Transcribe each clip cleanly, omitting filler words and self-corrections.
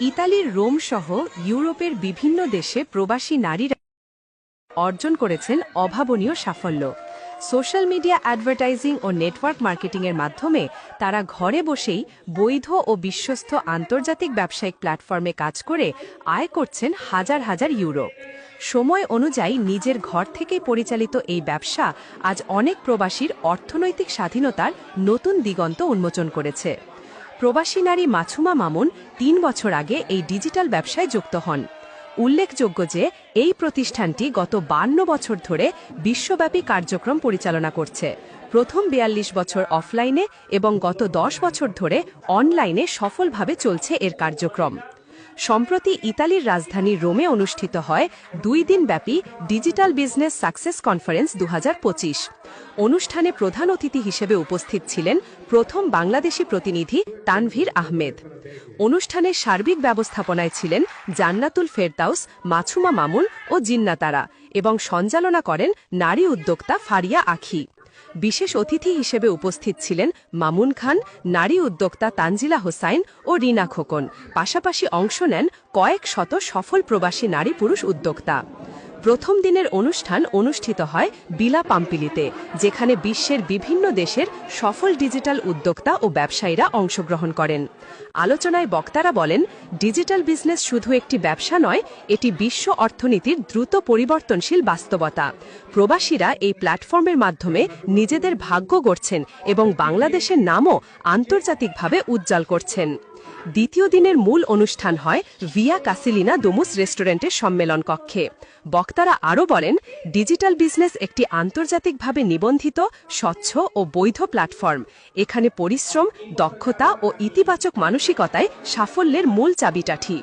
ইতালির রোম সহ ইউরোপের বিভিন্ন দেশে প্রবাসী নারীরা অর্জন করেছেন অভাবনীয় সাফল্য। সোশ্যাল মিডিয়া অ্যাডভার্টাইজিং ও নেটওয়ার্ক মার্কেটিংয়ের মাধ্যমে তারা ঘরে বসেই বৈধ ও বিশ্বস্ত আন্তর্জাতিক ব্যবসায়িক প্ল্যাটফর্মে কাজ করে আয় করছেন হাজার হাজার ইউরো। সময় অনুযায়ী নিজের ঘর থেকেই পরিচালিত এই ব্যবসা আজ অনেক প্রবাসীর অর্থনৈতিক স্বাধীনতার নতুন দিগন্ত উন্মোচন করেছে। প্রবাসী নারী মাছুমা মামুন ৩ বছর আগে এই ডিজিটাল ব্যবসায় যুক্ত হন। উল্লেখযোগ্য যে এই প্রতিষ্ঠানটি গত ৫২ বছর ধরে বিশ্বব্যাপী কার্যক্রম পরিচালনা করছে। প্রথম ৪২ বছর অফলাইনে এবং গত ১০ বছর ধরে অনলাইনে সফলভাবে চলছে এর কার্যক্রম। সম্প্রতি ইতালির রাজধানী রোমে অনুষ্ঠিত হয় ২ দিনব্যাপী ডিজিটাল বিজনেস সাকসেস কনফারেন্স ২০২৫। অনুষ্ঠানে প্রধান অতিথি হিসেবে উপস্থিত ছিলেন প্রথম বাংলাদেশি প্রতিনিধি তানভীর আহমেদ। অনুষ্ঠানের সার্বিক ব্যবস্থাপনায় ছিলেন জান্নাতুল ফেরদাউস, মাছুমা মামুন ও জিন্নাতারা এবং সঞ্চালনা করেন নারী উদ্যোক্তা ফারিয়া আখি। বিশেষ অতিথি হিসেবে উপস্থিত ছিলেন মামুন খান, নারী উদ্যোক্তা তানজিলা হোসাইন ও রিনা খোকন। পাশাপাশি অংশ নেন কয়েক শত সফল প্রবাসী নারী পুরুষ উদ্যোক্তা। প্রথম দিনের অনুষ্ঠান অনুষ্ঠিত হয় বিলা পাম্পিলিতে, যেখানে বিশ্বের বিভিন্ন দেশের সফল ডিজিটাল উদ্যোক্তা ও ব্যবসায়ীরা অংশগ্রহণ করেন। আলোচনায় বক্তারা বলেন, ডিজিটাল বিজনেস শুধু একটি ব্যবসা নয়, এটি বিশ্ব অর্থনীতির দ্রুত পরিবর্তনশীল বাস্তবতা। প্রবাসীরা এই প্ল্যাটফর্মের মাধ্যমে নিজেদের ভাগ্য গড়ছেন এবং বাংলাদেশের নামও আন্তর্জাতিকভাবে উজ্জ্বল করছেন। দ্বিতীয় দিনের মূল অনুষ্ঠান হয় ভিয়া কাসিলিনা ডোমুস রেস্টুরেন্টের সম্মেলন কক্ষে। বক্তারা আরও বলেন, ডিজিটাল বিজনেস একটি আন্তর্জাতিকভাবে নিবন্ধিত, স্বচ্ছ ও বৈধ প্ল্যাটফর্ম। এখানে পরিশ্রম, দক্ষতা ও ইতিবাচক মানসিকতায় সাফল্যের মূল চাবিকাঠি।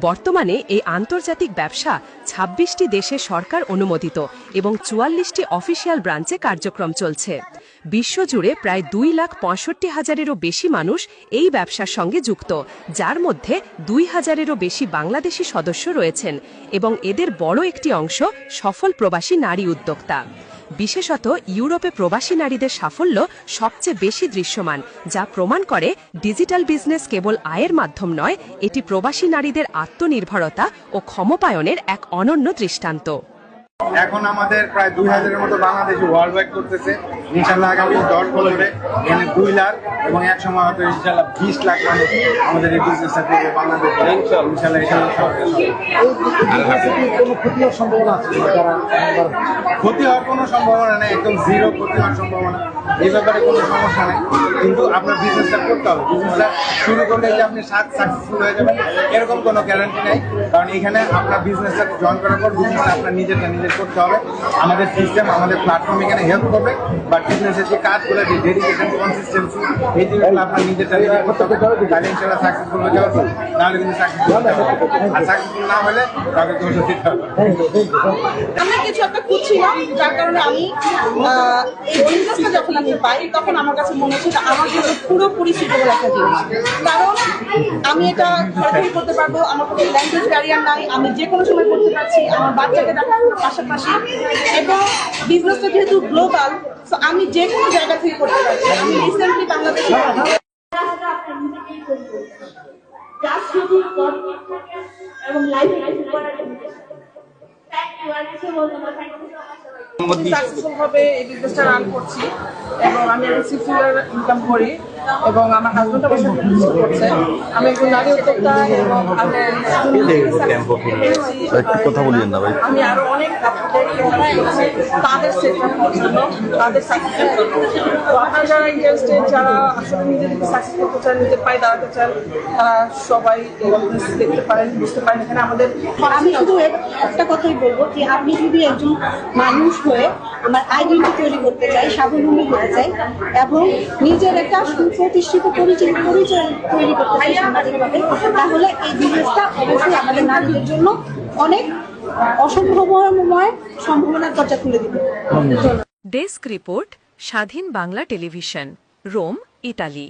বর্তমানে এই আন্তর্জাতিক ব্যবসা ২৬টি দেশে সরকার অনুমোদিত এবং ৪৪টি অফিসিয়াল ব্রাঞ্চে কার্যক্রম চলছে। বিশ্বজুড়ে প্রায় ২,৬৫,০০০-এরও বেশি মানুষ এই ব্যবসার সঙ্গে যুক্ত, যার মধ্যে ২,০০০-এরও বেশি বাংলাদেশি সদস্য রয়েছেন এবং এদের বড় একটি অংশ সফল প্রবাসী নারী উদ্যোক্তা। বিশেষত ইউরোপে প্রবাসী নারীদের সাফল্য সবচেয়ে বেশি দৃশ্যমান, যা প্রমাণ করে ডিজিটাল বিজনেস কেবল আয়ের মাধ্যম নয়, এটি প্রবাসী নারীদের আত্মনির্ভরতা ও ক্ষমতায়নের এক অনন্য দৃষ্টান্ত। এখন আমাদের প্রায় ২,০০০-এর মতো বাংলাদেশি ওয়ার্ল্ড ওয়াইড করতেছে। ইনশাল্লাহ আগামী ১০ বছরে এখানে ২ লাখ এবং এক সময় হয়তো ইনশাল্লাহ ২০ লাখ মানুষ আমাদের এই বিজনেসটা করবে বাংলাদেশে। ইনশাল্লাহ এখানে কোনো ক্ষতি হওয়ার সম্ভাবনা আছে? ক্ষতি হওয়ার কোনো সম্ভাবনা নেই, একদম জিরো ক্ষতি হওয়ার সম্ভাবনা। এই ব্যাপারে কোনো সমস্যা নেই, কিন্তু আপনার বিজনেসটা করতে হবে। বিজনেসটা শুরু করলে যে আপনি সাকসেসফুল হয়ে যাবেন এরকম কোনো গ্যারান্টি নেই, কারণ এখানে আপনার বিজনেসটা জয়েন করার পর বিজনেসটা আপনার নিজেরটা নিজের করতে হবে। আমাদের সিস্টেম, আমাদের প্ল্যাটফর্ম এখানে হেল্প করবে, বাট বিজনেসের যে কাজগুলো, যে ডেডিকেশন, কনসিস্টেন্সি, এই জিনিসগুলো আপনার নিজেরটা নিজের করতে হবে। তাহলে ইনশাল্লাহ সাকসেসফুল হয়ে যাবে, নাহলে কিন্তু সাকসেসফুল হতে হবে। আর সাকসেসফুল না হলে তাকে দোষ দিতে হবে। আমরা কিছু একটা খুঁজছিলাম, যার কারণে আমি এই বিজনেসটা যখন আমি পাই তখন আমার কাছে মনে হচ্ছে আমার জন্য পুরোপুরি সুইটেবল একটা জিনিস। কারণ আমি এটা ঘরে করতে পারবো, আমার কোনো ল্যাঙ্গুয়েজ ব্যারিয়ার নাই, আমি যে কোনো সময় করতে পারছি, আমার বাচ্চাকে দেখার পাশাপাশি, এবং বিজনেসটা যেহেতু গ্লোবাল, তো আমি যে কোনো জায়গা থেকে করতে পারছি। আমি রিসেন্টলি বাংলাদেশে এবং লাইফ সাকসেসফুল ভাবে এই বিজনেসটা রান করছি এবং আমি একটা 6 ফিগার ইনকাম করি এবং আমার হাজবেন্ড আমার সাথে বিজনেস করছে। আমি একজন নারী উদ্যোক্তা এবং কথা বলিয়েন না ভাই। আমি আরো অনেক তাদের সেটআপ করার জন্য, তাদের সাকসেসের জন্য। তো আপনারা যারা ইন্টারেস্টেড, যারা আসলে নিজেদেরকে সাকসেস করতে চান, নিজের পায়ে দাঁড়াতে চান, তারা সবাই দেখতে পারেন, বুঝতে পারেন। এখানে আমাদের আমি শুধু একটা কথাই বলবো যে আপনি যদি একজন মানুষ হয়ে আমার আইডেন্টি তৈরি করতে চাই, স্বাবলম্বী হতে চাই এবং নিজের একটা সুপ্রতিষ্ঠিত পরিচয় তৈরি করতে চাই সামাজিকভাবে, তাহলে এই বিজনেসটা অবশ্যই আমাদের নারীদের জন্য অনেক অসম্ভাবনাময় সম্ভাবনার দরজা খুলে দিবে। ডেস্ক রিপোর্ট, স্বাধীন বাংলা টেলিভিশন, রোম, ইতালি।